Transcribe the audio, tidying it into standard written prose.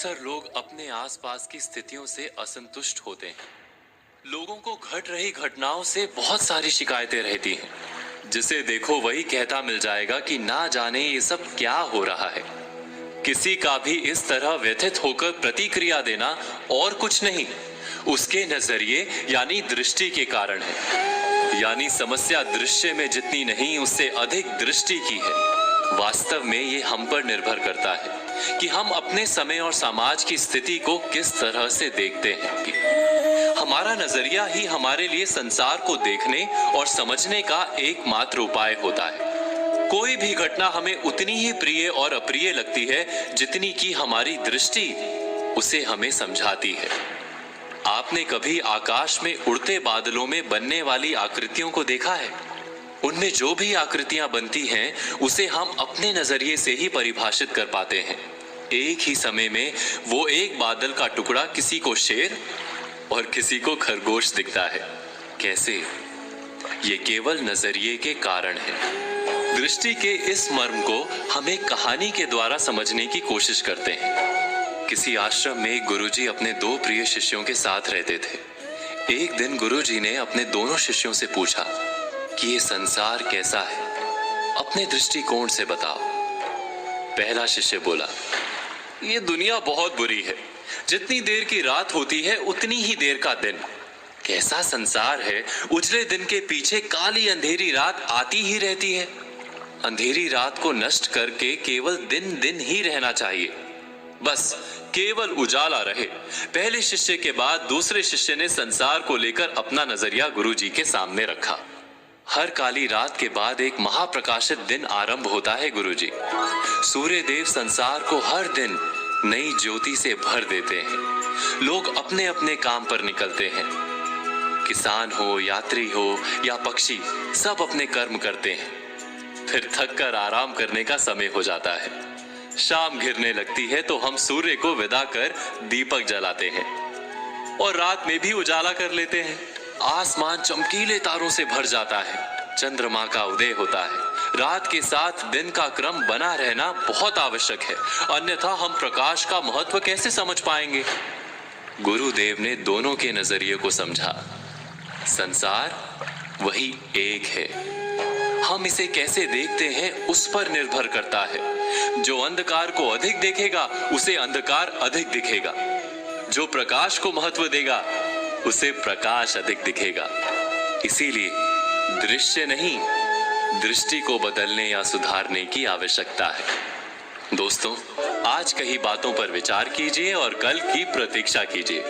अक्सर लोग अपने आसपास की स्थितियों से असंतुष्ट होते हैं। लोगों को घट रही घटनाओं से बहुत सारी शिकायतें रहती हैं। जिसे देखो वही कहता मिल जाएगा कि ना जाने ये सब क्या हो रहा है। किसी का भी इस तरह व्यथित होकर प्रतिक्रिया देना और कुछ नहीं, उसके नजरिए यानी दृष्टि के कारण है। यानी समस्या दृश्य में जितनी नहीं उससे अधिक दृष्टि की है। वास्तव में ये हम पर निर्भर करता है कि हम अपने समय और समाज की स्थिति को किस तरह से देखते हैं। हमारा नजरिया ही हमारे लिए संसार को देखने और समझने का एकमात्र उपाय होता है। कोई भी घटना हमें उतनी ही प्रिय और अप्रिय लगती है जितनी कि हमारी दृष्टि उसे हमें समझाती है। आपने कभी आकाश में उड़ते बादलों में बनने वाली आकृतियों को देखा है? उनमें जो भी आकृतियां बनती हैं उसे हम अपने नजरिए से ही परिभाषित कर पाते हैं। एक ही समय में वो एक बादल का टुकड़ा किसी को शेर और किसी को खरगोश दिखता है। कैसे? ये केवल नजरिए के कारण है। दृष्टि के इस मर्म को हम एक कहानी के द्वारा समझने की कोशिश करते हैं। किसी आश्रम में एक गुरुजी अपने दो प्रिय शिष्यों के साथ रहते थे। एक दिन गुरुजी ने अपने दोनों शिष्यों से पूछा कि ये संसार कैसा है, अपने दृष्टिकोण से बताओ। पहला शिष्य बोला, ये दुनिया बहुत बुरी है। जितनी देर की रात होती है उतनी ही देर का दिन। कैसा संसार है, उजले दिन के पीछे काली अंधेरी रात आती ही रहती है। अंधेरी रात को नष्ट करके केवल दिन दिन ही रहना चाहिए, बस केवल उजाला रहे। पहले शिष्य के बाद दूसरे शिष्य ने संसार को लेकर अपना नजरिया गुरुजी के सामने रखा। हर काली रात के बाद एक महाप्रकाशित दिन आरंभ होता है गुरुजी। सूर्य देव संसार को हर दिन नई ज्योति से भर देते हैं। लोग अपने अपने काम पर निकलते हैं। किसान हो, यात्री हो या पक्षी, सब अपने कर्म करते हैं। फिर थक कर आराम करने का समय हो जाता है। शाम घिरने लगती है तो हम सूर्य को विदा कर दीपक जलाते हैं और रात में भी उजाला कर लेते हैं। आसमान चमकीले तारों से भर जाता है। चंद्रमा का उदय होता है। रात के साथ दिन का क्रम बना रहना बहुत आवश्यक है, अन्यथा हम प्रकाश का महत्व कैसे समझ पाएंगे। गुरुदेव ने दोनों के नजरिए को समझा। संसार वही एक है। हम इसे कैसे देखते हैं उस पर निर्भर करता है। जो अंधकार को अधिक देखेगा उसे अंधकार अधिक दिखेगा। जो प्रकाश को महत्व देगा उसे प्रकाश अधिक दिखेगा। इसीलिए दृश्य नहीं, दृष्टि को बदलने या सुधारने की आवश्यकता है। दोस्तों, आज कही बातों पर विचार कीजिए और कल की प्रतीक्षा कीजिए।